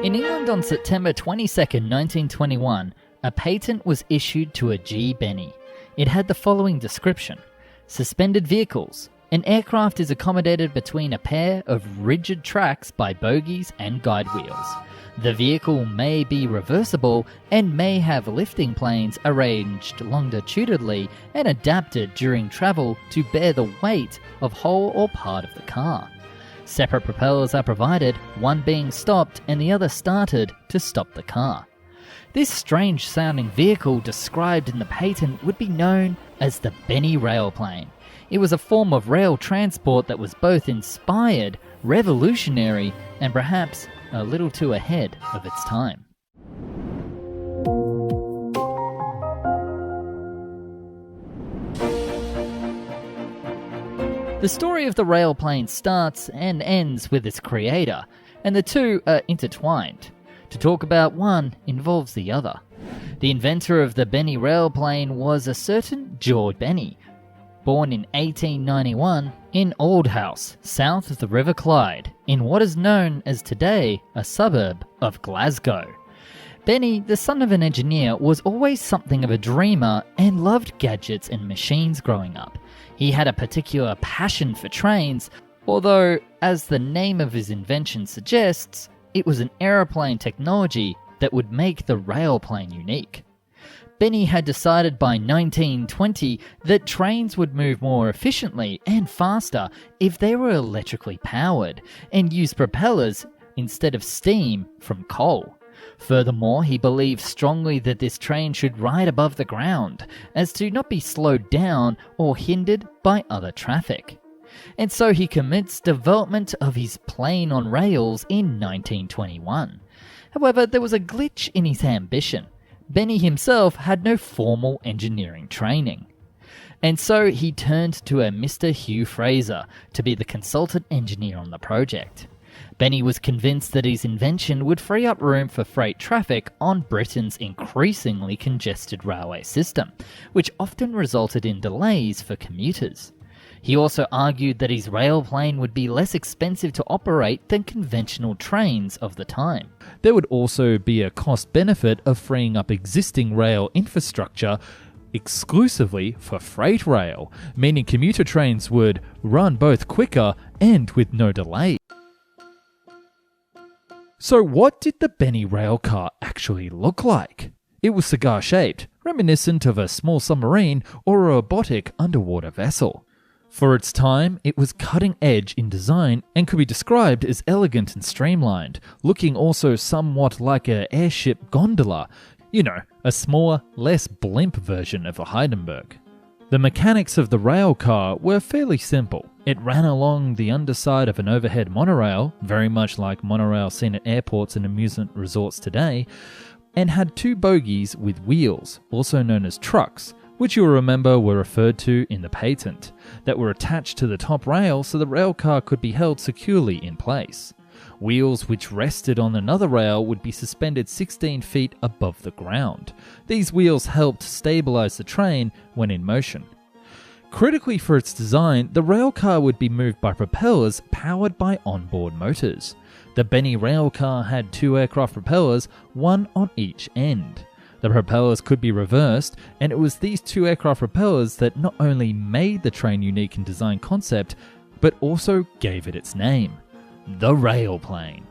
In England on September 22, 1921, a patent was issued to a G. Benny. It had the following description: suspended vehicles. An aircraft is accommodated between a pair of rigid tracks by bogies and guide wheels. The vehicle may be reversible and may have lifting planes arranged longitudinally and adapted during travel to bear the weight of whole or part of the car. Separate propellers are provided, one being stopped and the other started to stop the car. This strange-sounding vehicle described in the patent would be known as the Benny Railplane. It was a form of rail transport that was both inspired, revolutionary, and perhaps a little too ahead of its time. The story of the railplane starts and ends with its creator, and the two are intertwined. To talk about one involves the other. The inventor of the Benny Railplane was a certain George Benny, born in 1891 in Aldhouse, south of the River Clyde, in what is known as today a suburb of Glasgow. Benny, the son of an engineer, was always something of a dreamer and loved gadgets and machines growing up. He had a particular passion for trains, although, as the name of his invention suggests, it was an aeroplane technology that would make the railplane unique. Benny had decided by 1920 that trains would move more efficiently and faster if they were electrically powered and used propellers instead of steam from coal. Furthermore, he believed strongly that this train should ride above the ground, as to not be slowed down or hindered by other traffic. And so he commenced development of his plane on rails in 1921. However, there was a glitch in his ambition. Benny himself had no formal engineering training. And so he turned to a Mr. Hugh Fraser to be the consultant engineer on the project. Benny was convinced that his invention would free up room for freight traffic on Britain's increasingly congested railway system, which often resulted in delays for commuters. He also argued that his railplane would be less expensive to operate than conventional trains of the time. There would also be a cost benefit of freeing up existing rail infrastructure exclusively for freight rail, meaning commuter trains would run both quicker and with no delay. So what did the Benny railcar actually look like? It was cigar-shaped, reminiscent of a small submarine or a robotic underwater vessel. For its time, it was cutting-edge in design and could be described as elegant and streamlined, looking also somewhat like an airship gondola, a smaller, less blimp version of a Hindenburg. The mechanics of the rail car were fairly simple. It ran along the underside of an overhead monorail, very much like monorail seen at airports and amusement resorts today, and had two bogies with wheels, also known as trucks, which you'll remember were referred to in the patent, that were attached to the top rail so the rail car could be held securely in place. Wheels which rested on another rail would be suspended 16 feet above the ground. These wheels helped stabilize the train when in motion. Critically for its design, the rail car would be moved by propellers powered by onboard motors. The Benny rail car had two aircraft propellers, one on each end. The propellers could be reversed, and it was these two aircraft propellers that not only made the train unique in design concept, but also gave it its name, the railplane.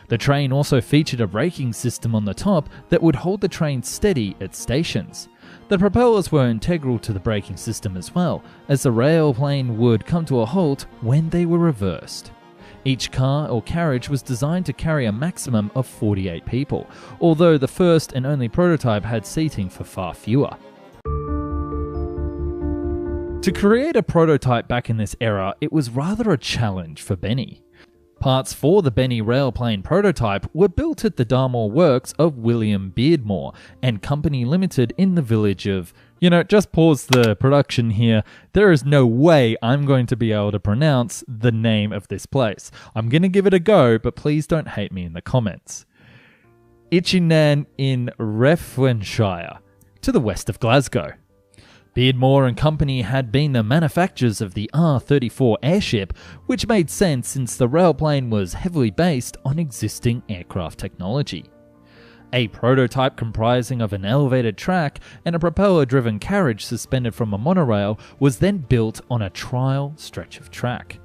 The train also featured a braking system on the top that would hold the train steady at stations. The propellers were integral to the braking system as well, as the railplane would come to a halt when they were reversed. Each car or carriage was designed to carry a maximum of 48 people, although the first and only prototype had seating for far fewer. To create a prototype back in this era, it was rather a challenge for Benny. Parts for the Benny railplane prototype were built at the Darmore Works of William Beardmore and Company Limited in the village of... just pause the production here. There is no way I'm going to be able to pronounce the name of this place. I'm going to give it a go, but please don't hate me in the comments. Itchinnan in Renfrewshire, to the west of Glasgow. Beardmore and Company had been the manufacturers of the R-34 airship, which made sense since the railplane was heavily based on existing aircraft technology. A prototype comprising of an elevated track and a propeller-driven carriage suspended from a monorail was then built on a trial stretch of track.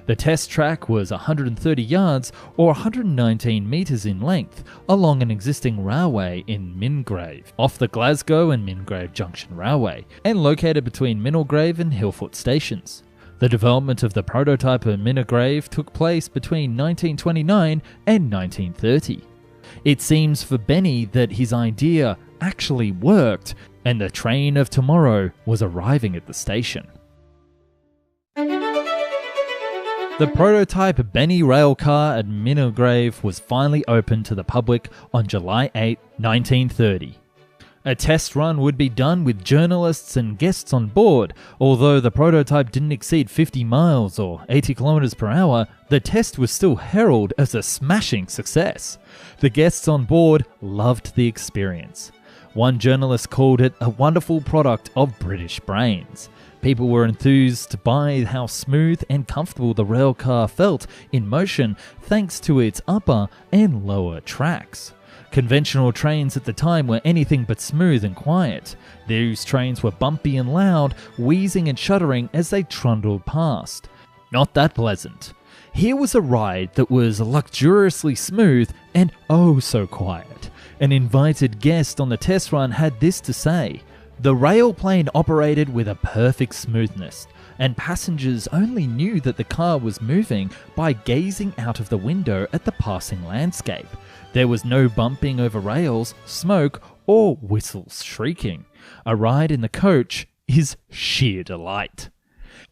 The test track was 130 yards or 119 metres in length along an existing railway in Mingrave, off the Glasgow and Mingrave Junction Railway, and located between Minnelgrave and Hillfoot stations. The development of the prototype at Mingrave took place between 1929 and 1930. It seems for Benny that his idea actually worked, and the train of tomorrow was arriving at the station. The prototype Benny railcar at Minnelgrave was finally opened to the public on July 8, 1930. A test run would be done with journalists and guests on board. Although the prototype didn't exceed 50 miles or 80 kilometers per hour, the test was still heralded as a smashing success. The guests on board loved the experience. One journalist called it a wonderful product of British brains. People were enthused by how smooth and comfortable the railcar felt in motion thanks to its upper and lower tracks. Conventional trains at the time were anything but smooth and quiet. These trains were bumpy and loud, wheezing and shuddering as they trundled past. Not that pleasant. Here was a ride that was luxuriously smooth and oh so quiet. An invited guest on the test run had this to say: "The railplane operated with a perfect smoothness, and passengers only knew that the car was moving by gazing out of the window at the passing landscape. There was no bumping over rails, smoke, or whistles shrieking. A ride in the coach is sheer delight."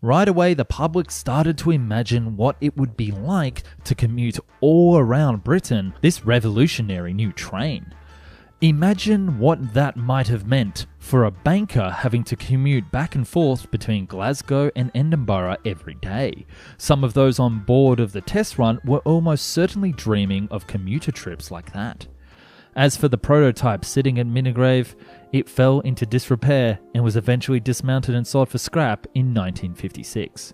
Right away, the public started to imagine what it would be like to commute all around Britain this revolutionary new train. Imagine what that might have meant for a banker having to commute back and forth between Glasgow and Edinburgh every day. Some of those on board of the test run were almost certainly dreaming of commuter trips like that. As for the prototype sitting at Minnelgrave, it fell into disrepair and was eventually dismounted and sold for scrap in 1956.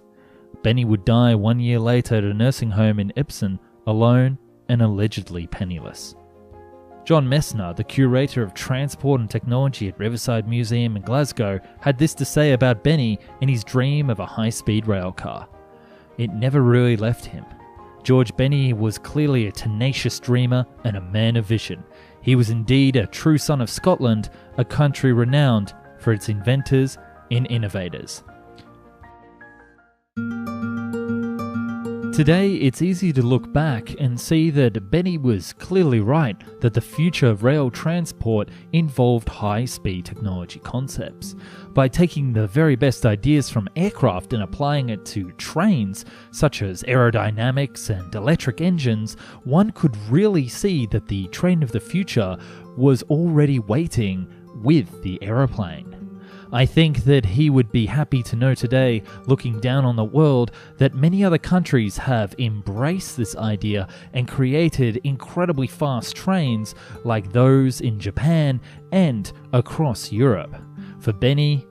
Benny would die 1 year later at a nursing home in Epsom, alone and allegedly penniless. John Messner, the curator of transport and technology at Riverside Museum in Glasgow, had this to say about Benny and his dream of a high-speed railcar. "It never really left him. George Benny was clearly a tenacious dreamer and a man of vision. He was indeed a true son of Scotland, a country renowned for its inventors and innovators." Today, it's easy to look back and see that Benny was clearly right that the future of rail transport involved high-speed technology concepts. By taking the very best ideas from aircraft and applying it to trains, such as aerodynamics and electric engines, one could really see that the train of the future was already waiting with the aeroplane. I think that he would be happy to know today, looking down on the world, that many other countries have embraced this idea and created incredibly fast trains like those in Japan and across Europe. For Benny,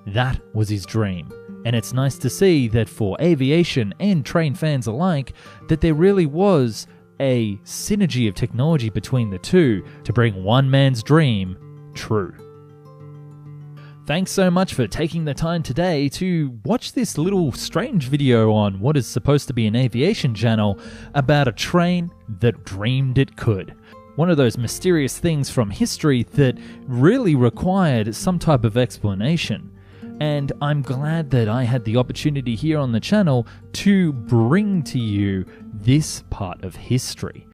that was his dream. And it's nice to see that for aviation and train fans alike, that there really was a synergy of technology between the two to bring one man's dream true. Thanks so much for taking the time today to watch this little strange video on what is supposed to be an aviation channel about a train that dreamed it could. One of those mysterious things from history that really required some type of explanation. And I'm glad that I had the opportunity here on the channel to bring to you this part of history.